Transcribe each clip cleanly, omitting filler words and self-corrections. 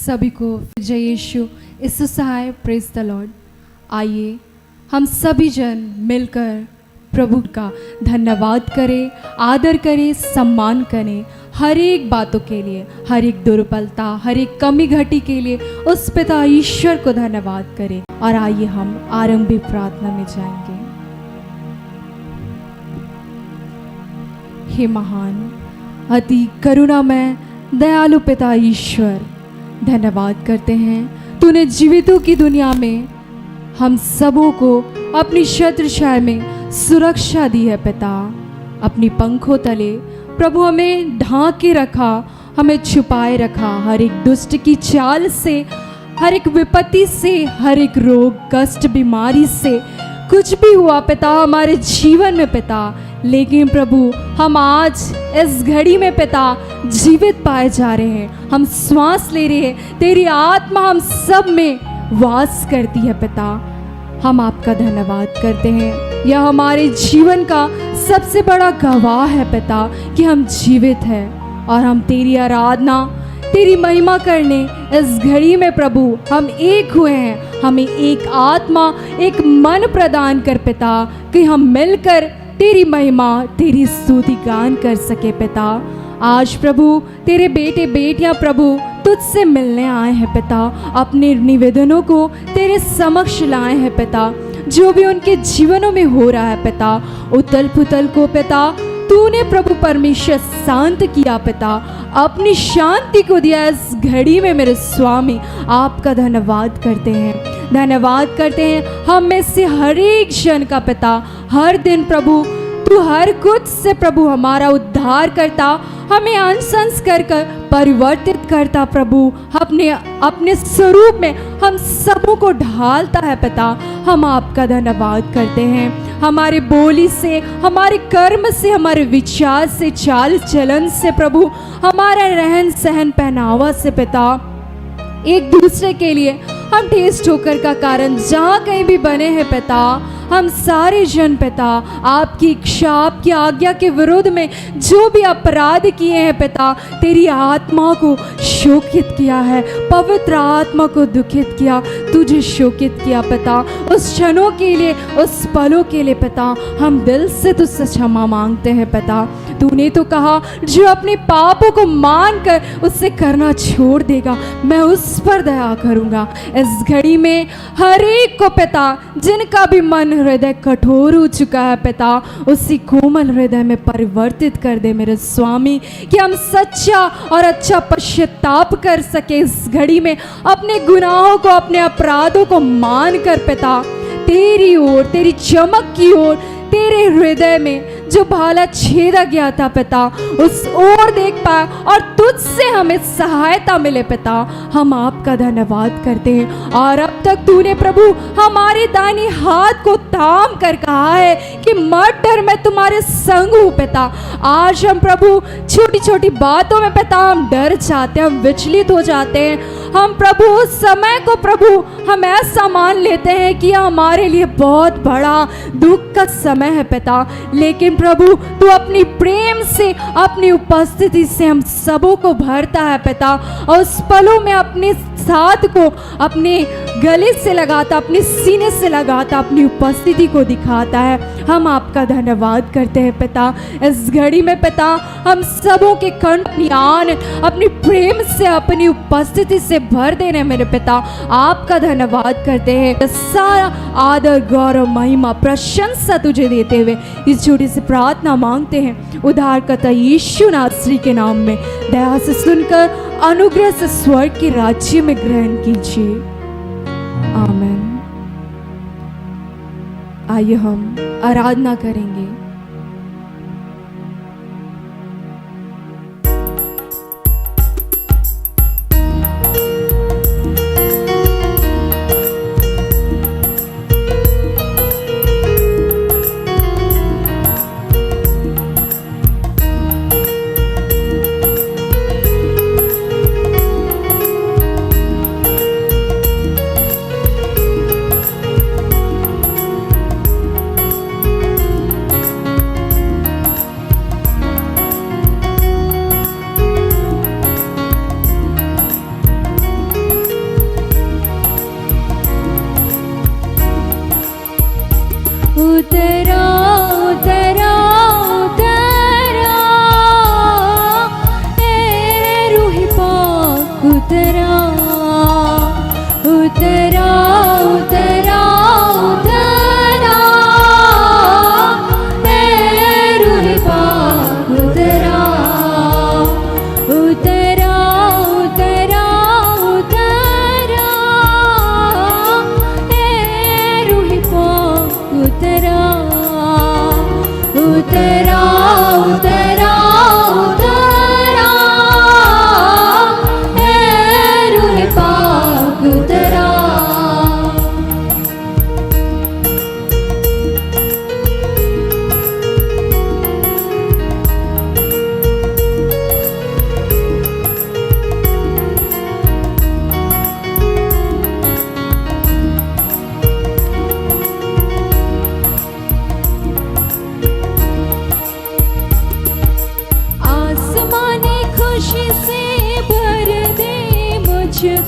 सभी को जय यीशु इस सहाय प्रेज द लॉर्ड। आइए हम सभी जन मिलकर प्रभु का धन्यवाद करें, आदर करें, सम्मान करें, हर एक बातों के लिए, हर एक दुर्बलता, हर एक कमी घटी के लिए उस पिता ईश्वर को धन्यवाद करें। और आइए हम आरंभिक प्रार्थना में जाएंगे। हे महान अति करुणामय दयालु पिता ईश्वर, धन्यवाद करते हैं तूने जीवितों की दुनिया में हम सबों को अपनी छत्र छाया में सुरक्षा दी है पिता। अपनी पंखों तले प्रभु हमें ढांक के रखा, हमें छुपाए रखा हर एक दुष्ट की चाल से, हर एक विपत्ति से, हर एक रोग कष्ट बीमारी से। कुछ भी हुआ पिता हमारे जीवन में पिता, लेकिन प्रभु हम आज इस घड़ी में पिता जीवित पाए जा रहे हैं, हम श्वास ले रहे हैं, तेरी आत्मा हम सब में वास करती है पिता। हम आपका धन्यवाद करते हैं। यह हमारे जीवन का सबसे बड़ा गवाह है पिता कि हम जीवित हैं और हम तेरी आराधना, तेरी महिमा करने इस घड़ी में प्रभु हम एक हुए हैं। हमें एक आत्मा, एक मन प्रदान कर पिता कि हम मिलकर तेरी महिमा, तेरी स्तुति गान कर सके पिता। आज प्रभु तेरे बेटे बेटियां प्रभु तुझसे मिलने आए हैं पिता, अपने निवेदनों को तेरे समक्ष लाए हैं पिता। जो भी उनके जीवनों में हो रहा है पिता, उथल पुथल को पिता तूने प्रभु परमेश्वर शांत किया पिता, अपनी शांति को दिया इस घड़ी में मेरे स्वामी। आपका धन्यवाद करते हैं, धन्यवाद करते हैं। हम में से हर एक जन का पिता हर दिन प्रभु तू हर कुछ से प्रभु हमारा उद्धार करता, हमें अंश अंश कर परिवर्तित करता प्रभु, अपने स्वरूप में हम सबों को ढालता है पिता। हम आपका धन्यवाद करते हैं। हमारे बोली से, हमारे कर्म से, हमारे विचार से, चाल चलन से प्रभु, हमारा रहन सहन पहनावा से पिता, एक दूसरे के लिए हम ठेस ठोकर का कारण जहाँ कहीं भी बने हैं पिता, हम सारे जन पिता आपकी इच्छा, आपकी आज्ञा के विरुद्ध में जो भी अपराध किए हैं पिता, तेरी आत्मा को शोकित किया है, पवित्र आत्मा को दुखित किया, तुझे शोकित किया पिता। उस क्षणों के लिए, उस पलों के लिए पिता हम दिल से तुझसे क्षमा मांगते हैं पिता। तूने तो कहा जो अपने पापों को मान कर उससे करना छोड़ देगा, मैं उस पर दया करूँगा। इस घड़ी में हर एक को पिता जिनका भी मन हृदय कठोर हो चुका है पिता, उसी कोमल हृदय में परिवर्तित कर दे मेरे स्वामी, कि हम सच्चा और अच्छा पश्चाताप कर सके इस घड़ी में, अपने गुनाहों को, अपने अपराधों को मान कर पिता तेरी ओर, तेरी चमक की ओर, तेरे हृदय में जो भाला छेदा गया था पिता, उस ओर देख पाए और तुझसे हमें सहायता मिले पिता। हम आपका धन्यवाद करते हैं। और अब तक तूने प्रभु हमारे दाहिने हाथ को थाम कर कहा है कि मत डर, मैं तुम्हारे संग हूँ पिता। आज हम प्रभु छोटी छोटी बातों में पिता हम डर जाते हैं, हम विचलित हो जाते हैं। हम प्रभु उस समय को प्रभु हम ऐसा मान लेते हैं कि हमारे लिए बहुत बड़ा दुख का समय है पिता, लेकिन प्रभु तू अपनी प्रेम से, अपनी उपस्थिति से हम सबों को भरता है पिता, और उस पलों में अपने साथ को अपने गले से लगाता, अपने सीने से लगाता, अपनी उपस्थिति को दिखाता है। हम आपका धन्यवाद करते हैं पिता। इस घड़ी में पिता हम सबों के कंठ ज्ञान अपनी प्रेम से, अपनी उपस्थिति से भर देने मेरे पिता, आपका धन्यवाद करते हैं। सारा आदर गौरव महिमा प्रशंसा तुझे देते हुए इस छोटी सी प्रार्थना मांगते हैं उद्धारकर्ता यीशु नासरी के नाम में। दया से सुनकर अनुग्रह से स्वर्ग के राज्य में ग्रहण कीजिए, आमीन। आइए हम आराधना करेंगे।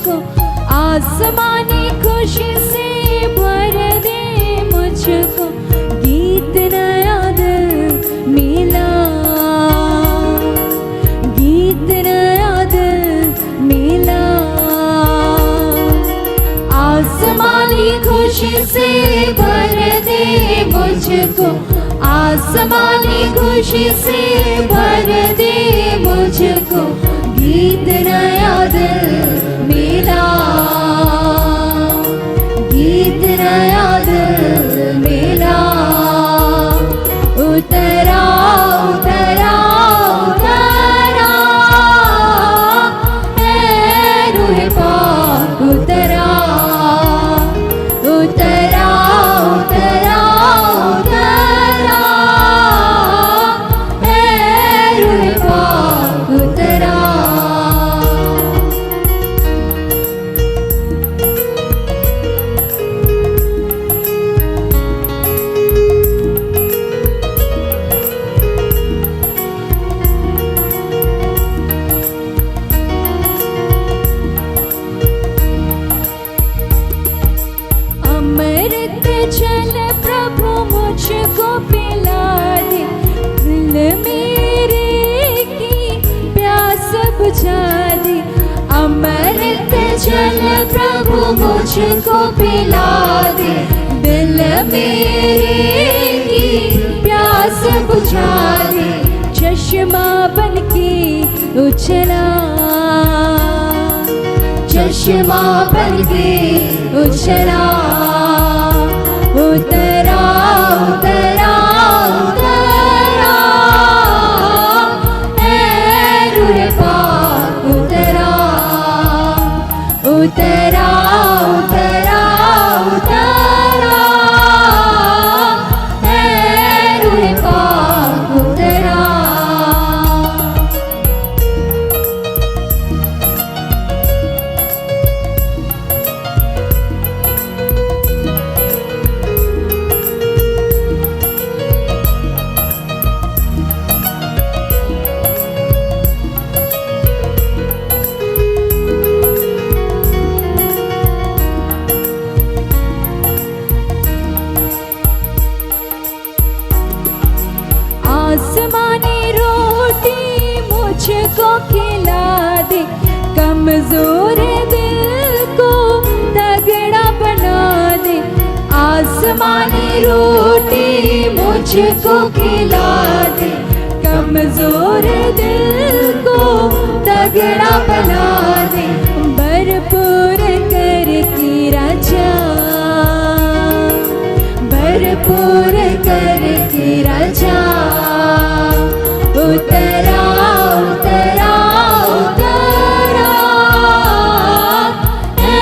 मुझको, आसमानी खुशी से भर दे मुझको, गीत नया दिल मिला, गीत नया दिल मिला। आसमानी खुशी से भर दे मुझको, आसमानी खुशी से भर दे मुझको, गीत नया दिल मिला, गीत नया दिल मिला। उतरा उतरा उतरा है रूह पाक, उतरा उतरा उतरा उतरा है रूह पाक, उतरा। अमृत जल प्रभु मुझको पिला दे, दिल मेरे की प्यास बुझा दे। अमृत जल प्रभु मुझको पिला दे, दिल मेरे की प्यास बुझा दे। चश्मा बनके उछला, चश्मा बनके उछला। उतरा उतरा उतरा है रूह पाक, उतरा उतरा उतरा उतरा है रूह पाक, उतरा। आसमानी रोटी मुझको खिला दे, कमजोर दिल को तगड़ा बना दे। आसमानी रोटी मुझको खिला दे, कमजोर दिल को तगड़ा बना दे। भरपूर करके राजा, भरपूर करके राजा। उतरा उतरा उतरा है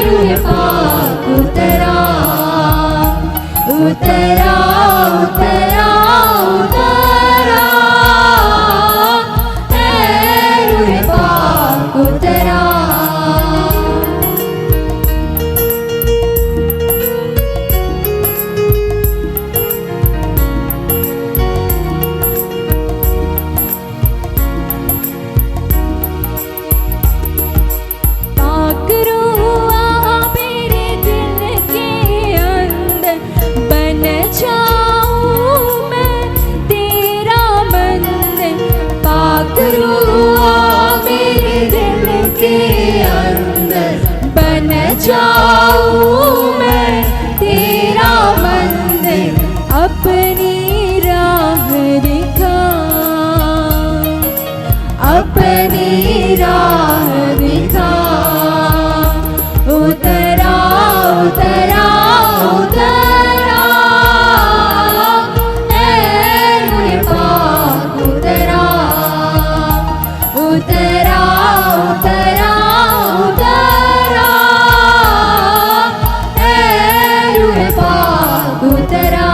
रूह पाक, उतरा उतरा उतरा उतरा है रूह पाक, उतरा। बन जाऊं मैं तेरा मंदिर, अपनी राह दिखा, अपनी राह दिखा। उतरा उतरा उतरा है रूह पाक, उतरा उतरा उतरा उतरा है रूह पाक, उतरा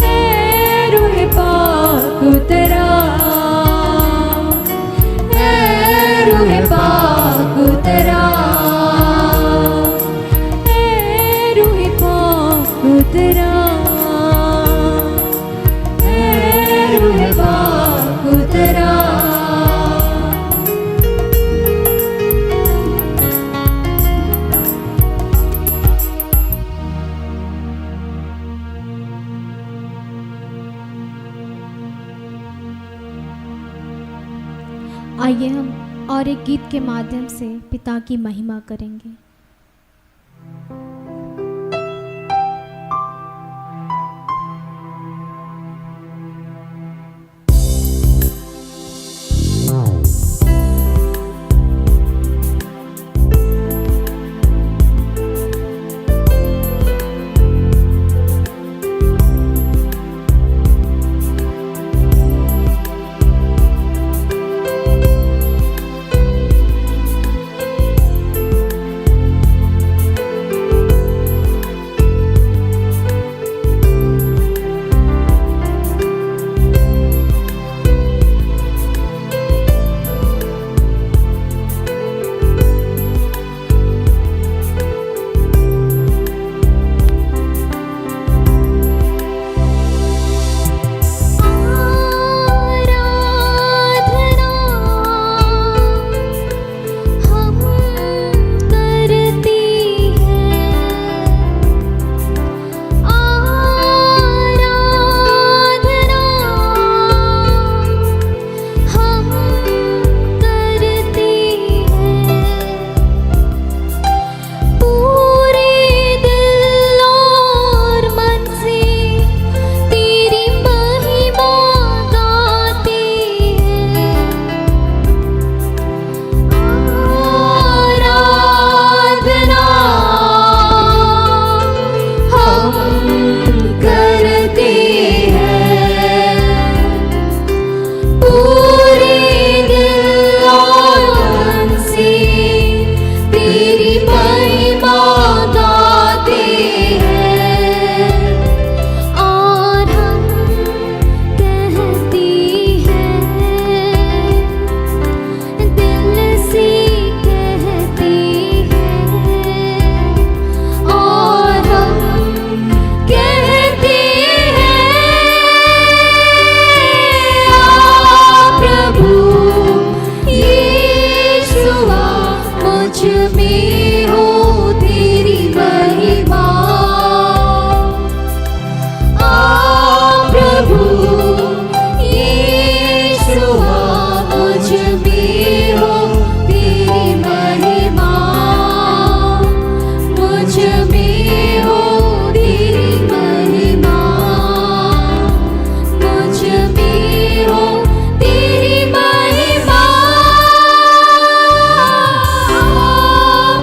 है रूह पाक, उतरा है रूह पाक, उतरा है रूह पाक, उतरा है रूह पाक, उतरा। और एक गीत के माध्यम से पिता की महिमा करेंगे।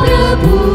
प्रभु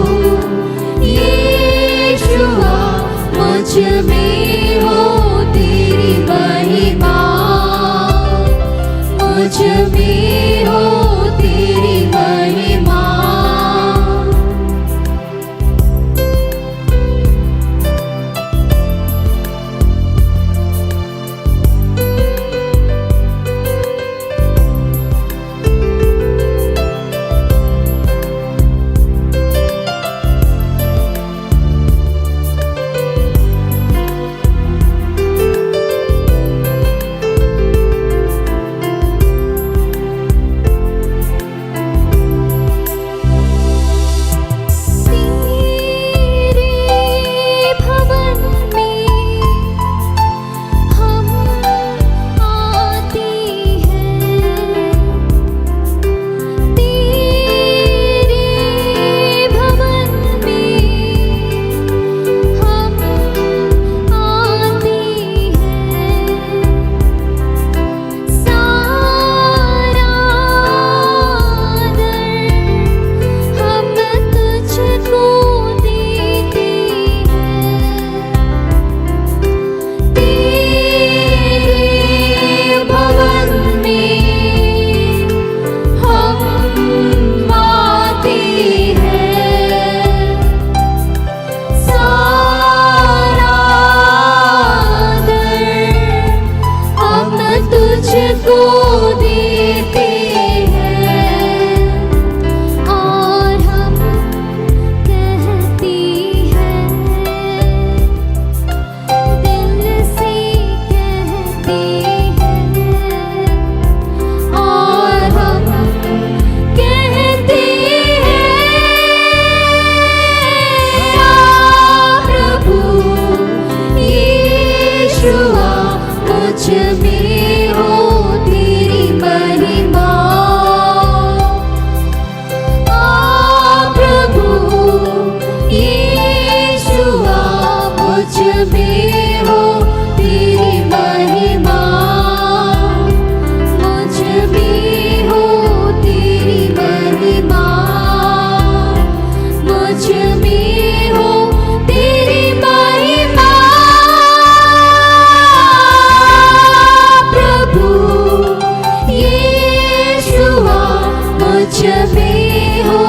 में हो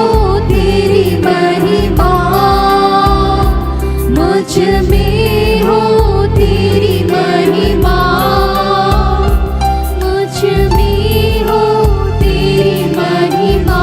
तेरी महिमा, मुझ में हो तेरी महिमा, मुझ में हो तेरी महिमा।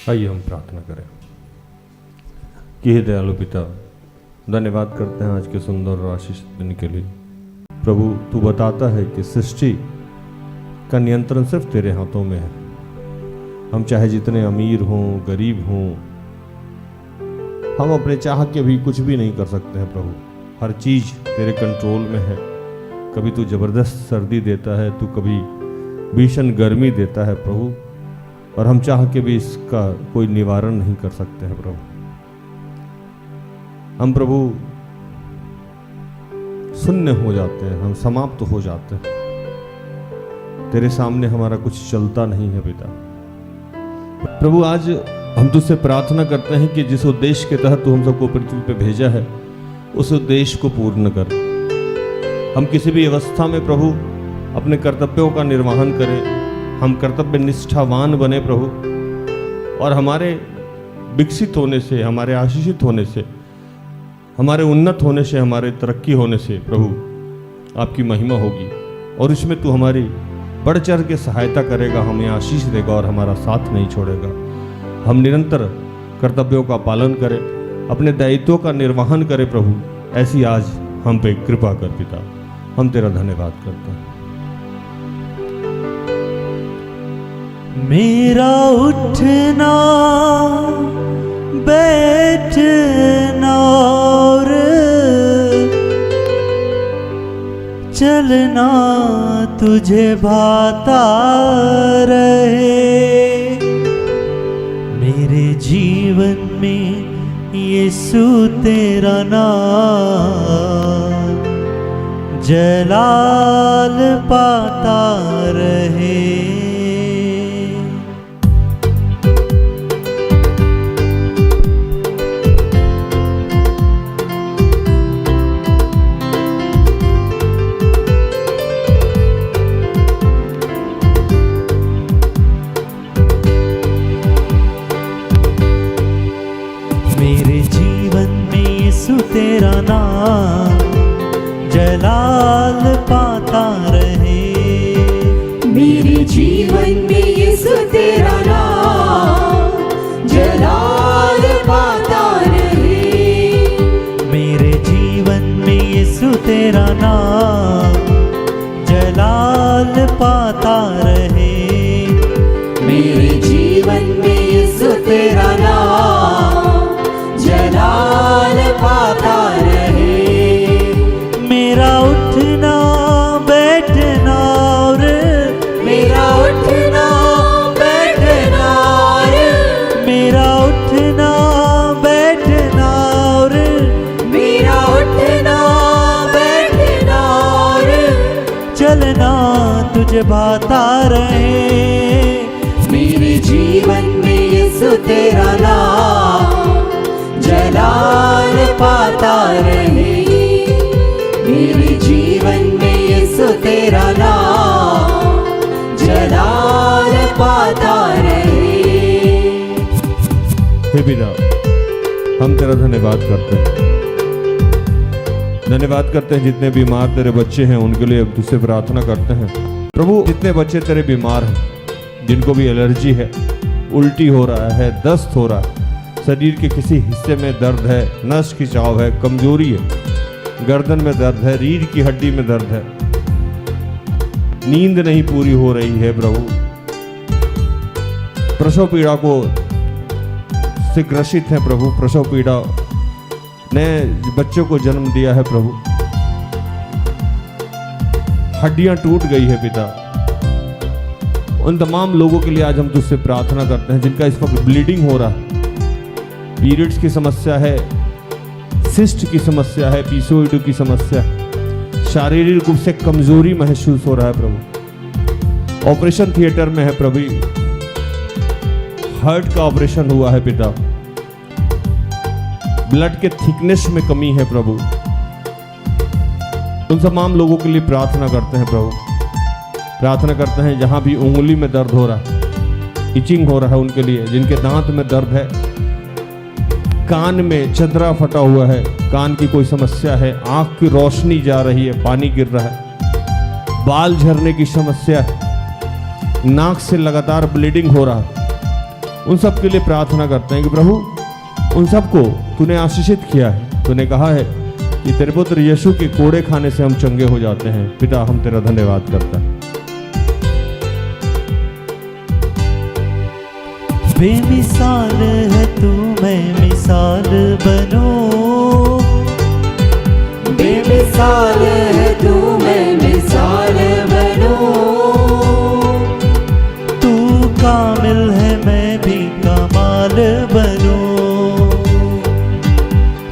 आइए हम प्रार्थना करें कि हे दयालु पिता, धन्यवाद करते हैं आज के सुंदर और आशीष दिन के लिए। प्रभु, तू बताता है कि सृष्टि का नियंत्रण सिर्फ तेरे हाथों में है। हम चाहे जितने अमीर हों, गरीब हों, हम अपने चाह के भी कुछ भी नहीं कर सकते हैं। प्रभु, हर चीज तेरे कंट्रोल में है। कभी तू जबरदस्त सर्दी देता है, तू कभी भीषण गर्मी देता है प्रभु, और हम चाह के भी इसका कोई निवारण नहीं कर सकते हैं प्रभु। हम प्रभु शून्य हो जाते हैं, हम समाप्त हो जाते हैं। तेरे सामने हमारा कुछ चलता नहीं है पिता। प्रभु, आज हम तुझसे प्रार्थना करते हैं कि जिस उद्देश्य के तहत तू हम सबको पृथ्वी पे भेजा है, उस उद्देश्य को पूर्ण कर। हम किसी भी अवस्था में प्रभु अपने कर्तव्यों का निर्वहन करें, हम कर्तव्य निष्ठावान बने प्रभु, और हमारे विकसित होने से, हमारे आशीषित होने से, हमारे उन्नत होने से, हमारे तरक्की होने से प्रभु आपकी महिमा होगी, और इसमें तू हमारी बढ़ चढ़ के सहायता करेगा, हमें आशीष देगा और हमारा साथ नहीं छोड़ेगा। हम निरंतर कर्तव्यों का पालन करें, अपने दायित्वों का निर्वहन करें प्रभु। ऐसी आज हम पे कृपा कर पिता, हम तेरा धन्यवाद करते हैं। मेरा उठना बैठना और चलना तुझे भाता रहे। मेरे जीवन में यीशु तेरा नाम जलाल पाता रहे। तेरा नाम जलाल पाता रहे। मेरे जीवन में यीशु तेरा नाम जलाल पाता रहे। मेरे जीवन में यीशु तेरा नाम जलाल पाता रहे। मेरे जीवन में यीशु तेरा नाम जलाल पाता रहे। मेरा उठना बैठना और मेरा उठना बैठना और मेरा उठना बैठना और मेरा उठना बैठना और चलना तुझे भाता रहे। मेरे जीवन में यीशु तेरा नाम जलाल पाता रहे। मेरे जीवन में यीशु तेरा नाम जलाल पाता रहे। हे पिता, हम तेरा धन्यवाद करते हैं। धन्यवाद करते हैं जितने बीमार तेरे बच्चे हैं उनके लिए अब तुझसे प्रार्थना करते हैं प्रभु। जितने बच्चे तेरे बीमार हैं, जिनको भी एलर्जी है, उल्टी हो रहा है, दस्त हो रहा है, शरीर के किसी हिस्से में दर्द है, नस खिंचाव है, कमजोरी है, गर्दन में दर्द है, रीढ़ की हड्डी में दर्द है, नींद नहीं पूरी हो रही है प्रभु, प्रसव पीड़ा को से ग्रसित है प्रभु, प्रसव पीड़ा ने बच्चों को जन्म दिया है प्रभु। हड्डियां टूट गई है पिता, उन तमाम लोगों के लिए आज हम तुझसे प्रार्थना करते हैं जिनका इस वक्त ब्लीडिंग हो रहा है, पीरियड्स की समस्या है, सिस्ट की समस्या है, पीसीओडी की समस्या है, शारीरिक रूप से कमजोरी महसूस हो रहा है प्रभु, ऑपरेशन थिएटर में है प्रभु, हार्ट का ऑपरेशन हुआ है पिता, ब्लड के थिकनेस में कमी है प्रभु। उन तमाम लोगों के लिए प्रार्थना करते हैं प्रभु, प्रार्थना करते हैं जहां भी उंगली में दर्द हो रहा है, इचिंग हो रहा है उनके लिए, जिनके दांत में दर्द है, कान में चदरा फटा हुआ है, कान की कोई समस्या है, आंख की रोशनी जा रही है, पानी गिर रहा है, बाल झरने की समस्या है, नाक से लगातार ब्लीडिंग हो रहा है, उन सब के लिए प्रार्थना करते हैं कि प्रभु उन सबको तूने आशीषित किया है। तूने कहा है कि तेरे पुत्र यीशु के कोड़े खाने से हम चंगे हो जाते हैं। पिता हम तेरा धन्यवाद करते हैं। बेमिसाल है तू, मैं मिसाल बनूं, बेमिसाल है तू, मैं मिसाल बनूं, तू कामिल है मैं भी कमाल बनूं,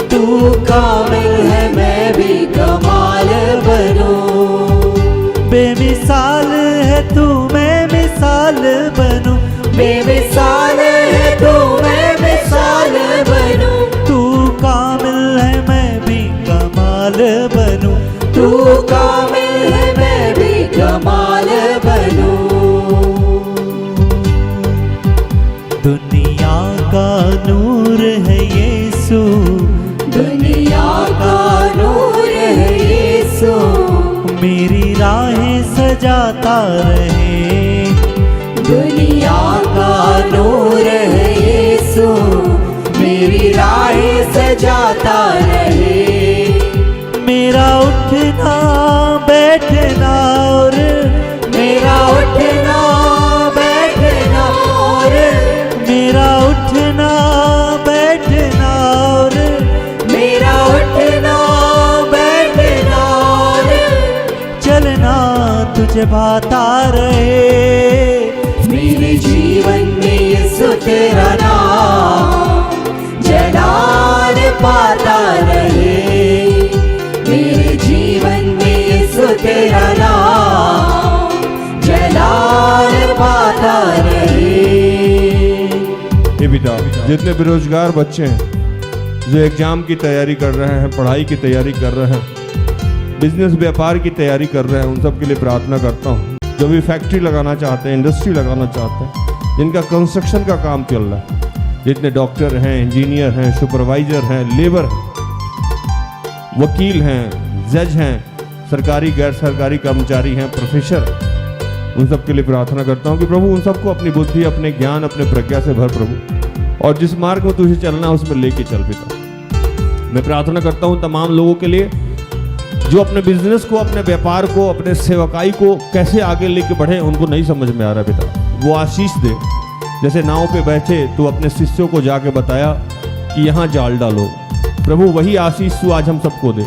तू कामिल है मैं भी कमाल बनूं, बेमिसाल है तू, मैं मिसाल बनूं, बेमिसाल है तू, मैं मिसाल बनूं, तू कामिल है मैं भी कमाल बनूं, तू कामिल है मैं भी कमाल बनूं, दुनिया का नूर है यीशु, दुनिया का नूर है यीशु, मेरी राहें सजाता रहे, दुनिया का नूर है यीशु, मेरी राहें सजाता रहे, मेरा उठना बैठना और मेरा उठना बैठना और मेरा उठना बैठना और मेरा उठना बैठना और चलना तुझे भाता रहे, मेरे जीवन में यीशु तेरा नाम जलाल पाता रहे, मेरे जीवन में यीशु तेरा नाम जलाल पाता रहे। हे पिता, जितने बेरोजगार बच्चे हैं जो एग्जाम की तैयारी कर रहे हैं, पढ़ाई की तैयारी कर रहे हैं, बिजनेस व्यापार की तैयारी कर रहे हैं, उन सब के लिए प्रार्थना करता हूँ। जो भी फैक्ट्री लगाना चाहते हैं, इंडस्ट्री लगाना चाहते हैं, जिनका कंस्ट्रक्शन का काम चल रहा है, जितने डॉक्टर हैं, इंजीनियर हैं, सुपरवाइजर हैं, लेबर हैं, वकील हैं, जज हैं, सरकारी गैर सरकारी कर्मचारी हैं, प्रोफेसर, उन सब के लिए प्रार्थना करता हूँ कि प्रभु उन सबको अपनी बुद्धि, अपने ज्ञान, अपने प्रज्ञा से भर प्रभु, और जिस मार्ग में तुझे चलना है उसमें लेके चल पिता। मैं प्रार्थना करता हूँ तमाम लोगों के लिए जो अपने बिजनेस को, अपने व्यापार को, अपने सेवकाई को कैसे आगे लेके बढ़े, उनको नहीं समझ में आ रहा पिता, वो आशीष दे। जैसे नाव पे बैठे तो अपने शिष्यों को जाके बताया कि यहाँ जाल डालो, प्रभु वही आशीष तू आज हम सबको दे।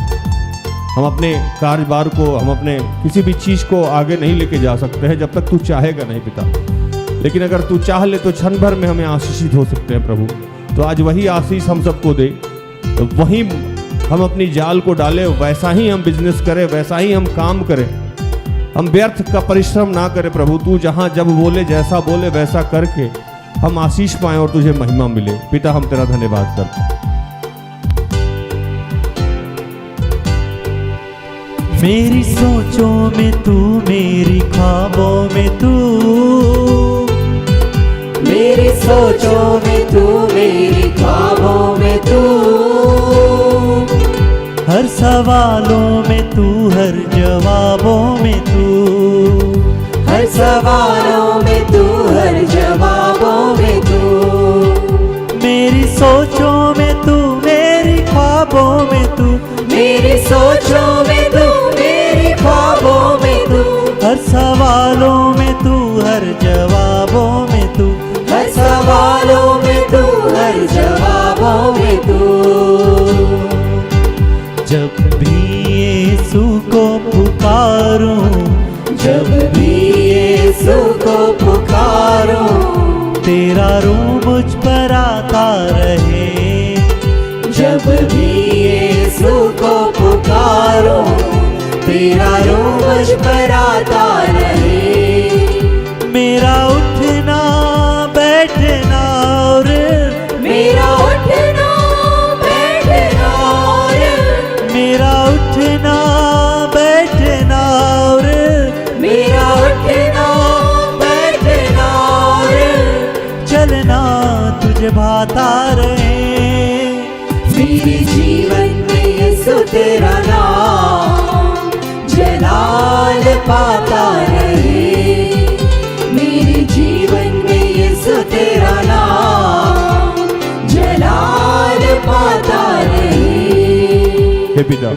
हम अपने कारोबार को, हम अपने किसी भी चीज़ को आगे नहीं लेके जा सकते हैं जब तक तू चाहेगा नहीं पिता, लेकिन अगर तू चाह ले तो क्षण भर में हमें आशीषित हो सकते हैं प्रभु। तो आज वही आशीष हम सबको दे, तो वही हम अपनी जाल को डालें, वैसा ही हम बिजनेस करें, वैसा ही हम काम करें, हम व्यर्थ का परिश्रम ना करें प्रभु। तू जहाँ जब बोले, जैसा बोले वैसा करके हम आशीष पाएं और तुझे महिमा मिले। पिता हम तेरा धन्यवाद करते हैं। मेरी सोचों में तू, मेरी ख्वाबों में तू, मेरी सोचों में तू, मेरी ख्वाबों में तू, हर सवालों में तू, हर जवाबों में तू, हर सवालों में तू, हर जवाबों में तू, मेरी सोचों में तू, मेरी ख्वाबों में तू, मेरी सोचों में तू, मेरी ख्वाबों में तू, हर सवालों में तू, हर जवाबों में तू, हर सवालों में तू, हर जवाबों में तू, जब भी यीशु को पुकार पुकारूं, जब भी यीशु को पुकारूं, तेरा रूह मुझ पर आता रहे। जब भी यीशु को पुकारूं, तेरा रूह मुझ पर आता रहे। मेरा उठना बैठना और मेरा उठना बैठना और मेरा उठना बैठना और मेरा उठना बैठना और चलना तुझे भाता रहे। मेरे जीवन में यीशु तेरा नाम जलाल पाता रहे। मेरे जीवन में यीशु तेरा नाम जलाल पाता रहे। हे पिता,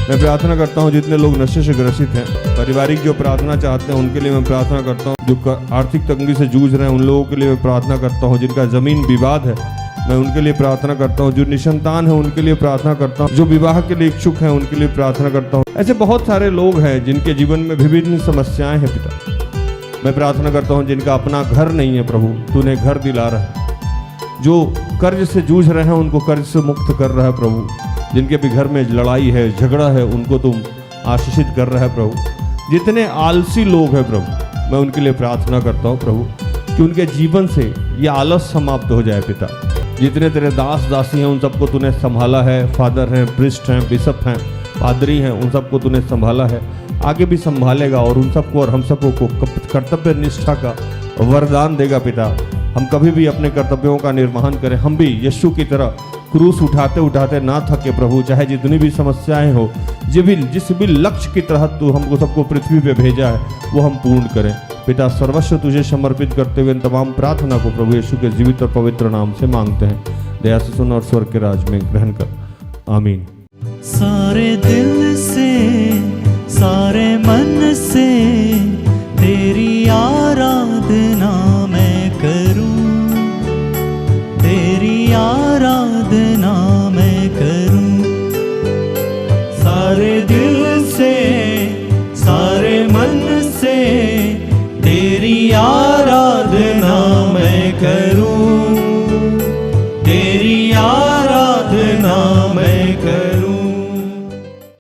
मैं प्रार्थना करता हूँ जितने लोग नशे से ग्रसित हैं, पारिवारिक जो प्रार्थना चाहते हैं उनके लिए मैं प्रार्थना करता हूँ। जो आर्थिक तंगी से जूझ रहे हैं उन लोगों के लिए मैं प्रार्थना करता हूँ। जिनका जमीन विवाद है मैं उनके लिए प्रार्थना करता हूँ। जो निसंतान है उनके लिए प्रार्थना करता हूँ। जो विवाह के लिए इच्छुक हैं उनके लिए प्रार्थना करता हूँ। ऐसे बहुत सारे लोग हैं जिनके जीवन में विभिन्न समस्याएं हैं पिता। मैं प्रार्थना करता हूँ जिनका अपना घर नहीं है प्रभु, तूने घर दिला रहा है। जो कर्ज से जूझ रहे हैं उनको कर्ज से मुक्त कर रहा है प्रभु। जिनके भी घर में लड़ाई है, झगड़ा है, उनको तुम आशीषित कर रहा है प्रभु। जितने आलसी लोग हैं प्रभु, मैं उनके लिए प्रार्थना करता हूँ प्रभु कि उनके जीवन से ये आलस समाप्त हो जाए पिता। जितने तेरे दास दासी हैं उन सबको तूने संभाला है। फादर हैं, प्रिस्ट हैं, बिशप हैं, पादरी हैं, उन सबको तूने संभाला है, आगे भी संभालेगा और उन सबको और हम सबको कर्तव्य निष्ठा का वरदान देगा पिता। हम कभी भी अपने कर्तव्यों का निर्वहन करें, हम भी यीशु की तरह क्रूस उठाते उठाते ना थके प्रभु। चाहे जितनी भी समस्याएं हो, जिस भी लक्ष्य की तरह तू हमको सबको पृथ्वी पे भेजा है वो हम पूर्ण करें पिता। सर्वस्व तुझे समर्पित करते हुए इन तमाम प्रार्थना को प्रभु यीशु के जीवित और पवित्र नाम से मांगते हैं। दया से सुन और स्वर्ग के राज में ग्रहण कर, आमीन। सारे दिल